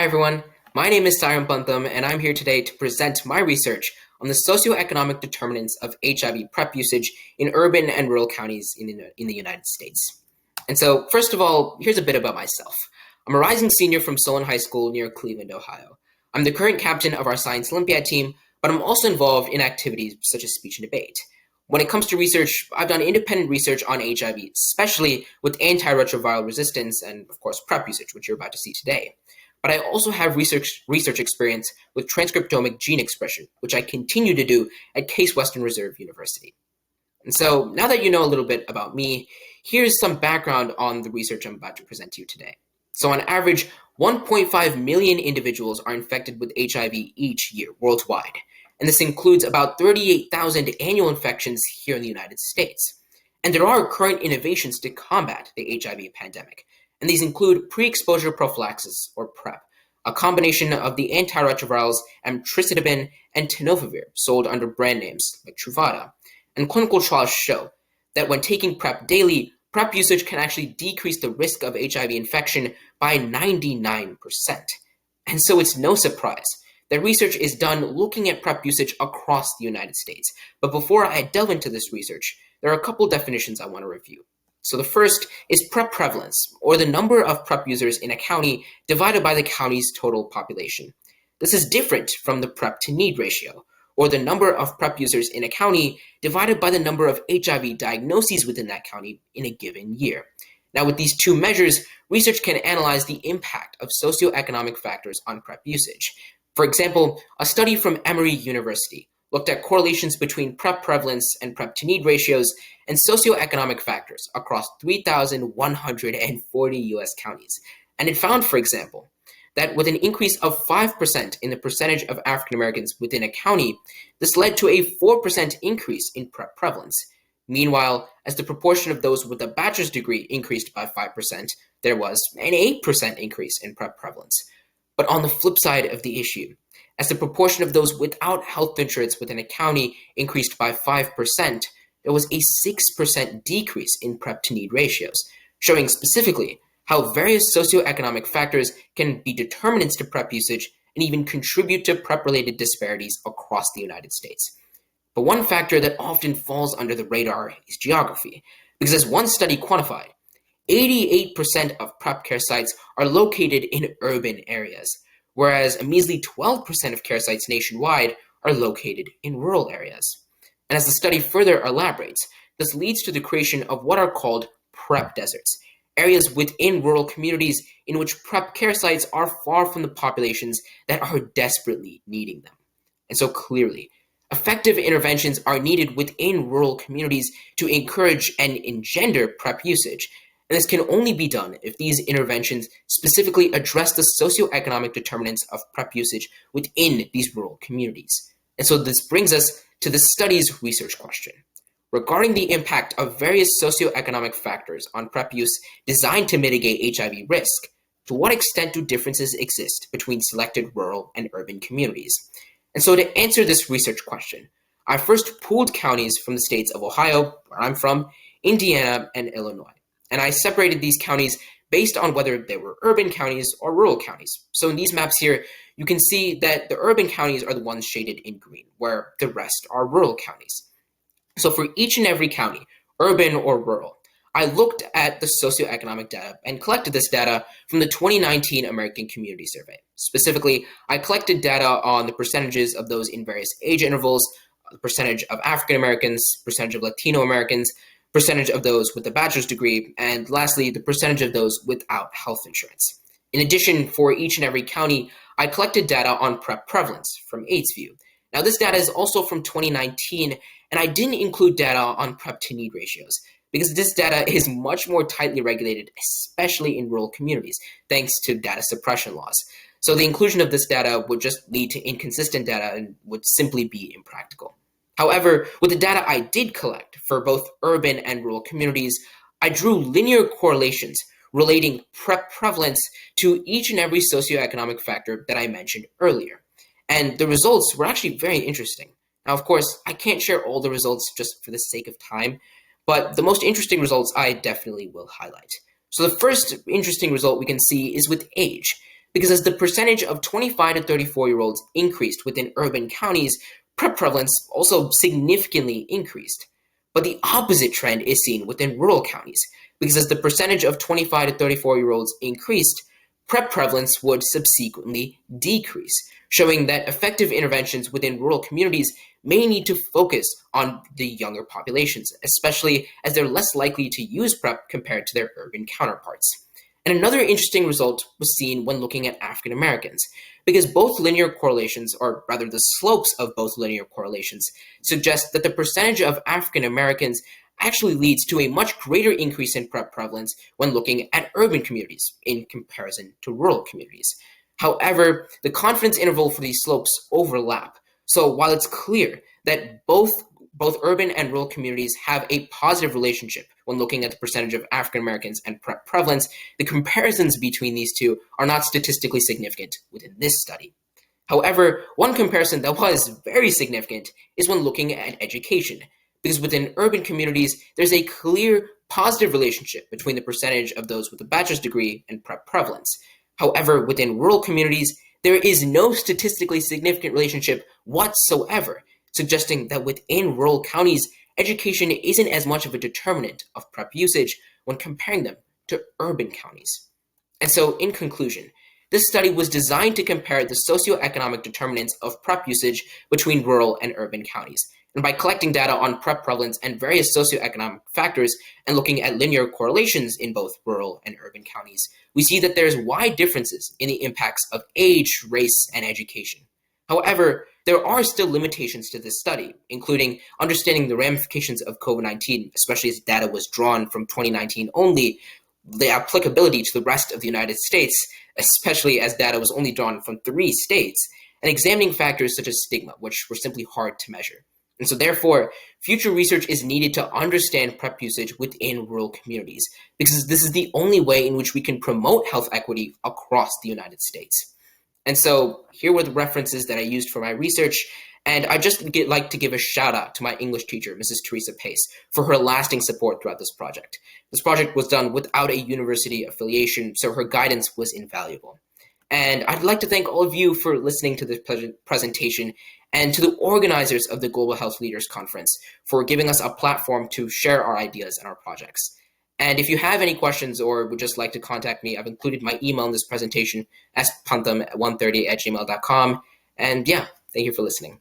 Hi everyone, my name is Sairam Pantham and I'm here today to present my research on the socioeconomic determinants of HIV PrEP usage in urban and rural counties in the United States. And so first of all, here's a bit about myself. I'm a rising senior from Solon High School near Cleveland, Ohio. I'm the current captain of our Science Olympiad team, but I'm also involved in activities such as speech and debate. When it comes to research, I've done independent research on HIV, especially with antiretroviral resistance and, of course, PrEP usage, which you're about to see today. But I also have research experience with transcriptomic gene expression, which I continue to do at Case Western Reserve University. And so now that you know a little bit about me, here's some background on the research I'm about to present to you today. So on average, 1.5 million individuals are infected with HIV each year worldwide. And this includes about 38,000 annual infections here in the United States. And there are current innovations to combat the HIV pandemic. And these include pre-exposure prophylaxis, or PrEP, a combination of the antiretrovirals emtricitabine and tenofovir, sold under brand names like Truvada. And clinical trials show that when taking PrEP daily, PrEP usage can actually decrease the risk of HIV infection by 99%. And so it's no surprise that research is done looking at PrEP usage across the United States. But before I delve into this research, there are a couple definitions I want to review. So the first is PrEP prevalence, or the number of PrEP users in a county divided by the county's total population. This is different from the PrEP to need ratio, or the number of PrEP users in a county divided by the number of HIV diagnoses within that county in a given year. Now, with these two measures, research can analyze the impact of socioeconomic factors on PrEP usage. For example, a study from Emory University looked at correlations between PrEP prevalence and PrEP to need ratios and socioeconomic factors across 3,140 US counties. And it found, for example, that with an increase of 5% in the percentage of African Americans within a county, this led to a 4% increase in PrEP prevalence. Meanwhile, as the proportion of those with a bachelor's degree increased by 5%, there was an 8% increase in PrEP prevalence. But on the flip side of the issue, as the proportion of those without health insurance within a county increased by 5%, there was a 6% decrease in PrEP to need ratios, showing specifically how various socioeconomic factors can be determinants to PrEP usage and even contribute to PrEP-related disparities across the United States. But one factor that often falls under the radar is geography, because as one study quantified, 88% of PrEP care sites are located in urban areas, whereas a measly 12% of care sites nationwide are located in rural areas. And as the study further elaborates, this leads to the creation of what are called PrEP deserts, areas within rural communities in which PrEP care sites are far from the populations that are desperately needing them. And so clearly, effective interventions are needed within rural communities to encourage and engender PrEP usage. And this can only be done if these interventions specifically address the socioeconomic determinants of PrEP usage within these rural communities. And so this brings us to the study's research question. Regarding the impact of various socioeconomic factors on PrEP use designed to mitigate HIV risk, to what extent do differences exist between selected rural and urban communities? And so to answer this research question, I first pooled counties from the states of Ohio, where I'm from, Indiana, and Illinois. And I separated these counties based on whether they were urban counties or rural counties. So in these maps here, you can see that the urban counties are the ones shaded in green, where the rest are rural counties. So for each and every county, urban or rural, I looked at the socioeconomic data and collected this data from the 2019 American Community Survey. Specifically, I collected data on the percentages of those in various age intervals, the percentage of African Americans, percentage of Latino Americans, percentage of those with a bachelor's degree, and lastly, the percentage of those without health insurance. In addition, for each and every county, I collected data on PrEP prevalence from AIDSView. Now, this data is also from 2019, and I didn't include data on PrEP to need ratios because this data is much more tightly regulated, especially in rural communities, thanks to data suppression laws. So the inclusion of this data would just lead to inconsistent data and would simply be impractical. However, with the data I did collect for both urban and rural communities, I drew linear correlations relating PrEP prevalence to each and every socioeconomic factor that I mentioned earlier. And the results were actually very interesting. Now, of course, I can't share all the results just for the sake of time, but the most interesting results I definitely will highlight. So the first interesting result we can see is with age. because as the percentage of 25 to 34-year-olds increased within urban counties, PrEP prevalence also significantly increased. But the opposite trend is seen within rural counties, because as the percentage of 25 to 34-year-olds increased, PrEP prevalence would subsequently decrease, showing that effective interventions within rural communities may need to focus on the younger populations, especially as they're less likely to use PrEP compared to their urban counterparts. And another interesting result was seen when looking at African Americans, because both linear correlations, or rather the slopes of both linear correlations, suggest that the percentage of African Americans actually leads to a much greater increase in PrEP prevalence when looking at urban communities in comparison to rural communities. However, the confidence interval for these slopes overlap. So while it's clear that both urban and rural communities have a positive relationship when looking at the percentage of African Americans and PrEP prevalence, the comparisons between these two are not statistically significant within this study. However, one comparison that was very significant is when looking at education, because within urban communities, there's a clear positive relationship between the percentage of those with a bachelor's degree and PrEP prevalence. However, within rural communities, there is no statistically significant relationship whatsoever, suggesting that within rural counties, education isn't as much of a determinant of PrEP usage when comparing them to urban counties. And so, in conclusion, this study was designed to compare the socioeconomic determinants of PrEP usage between rural and urban counties. And by collecting data on PrEP prevalence and various socioeconomic factors and looking at linear correlations in both rural and urban counties, we see that there's wide differences in the impacts of age, race, and education. However, there are still limitations to this study, including understanding the ramifications of COVID-19, especially as data was drawn from 2019 only, the applicability to the rest of the United States, especially as data was only drawn from 3 states, and examining factors such as stigma, which were simply hard to measure. And so therefore, future research is needed to understand PrEP usage within rural communities, because this is the only way in which we can promote health equity across the United States. And so here were the references that I used for my research, and I just like to give a shout out to my English teacher, Mrs. Teresa Pace, for her lasting support throughout this project. This project was done without a university affiliation, so her guidance was invaluable. And I'd like to thank all of you for listening to this presentation, and to the organizers of the Global Health Leaders Conference for giving us a platform to share our ideas and our projects. And if you have any questions or would just like to contact me, I've included my email in this presentation, pantham130@gmail.com. And yeah, thank you for listening.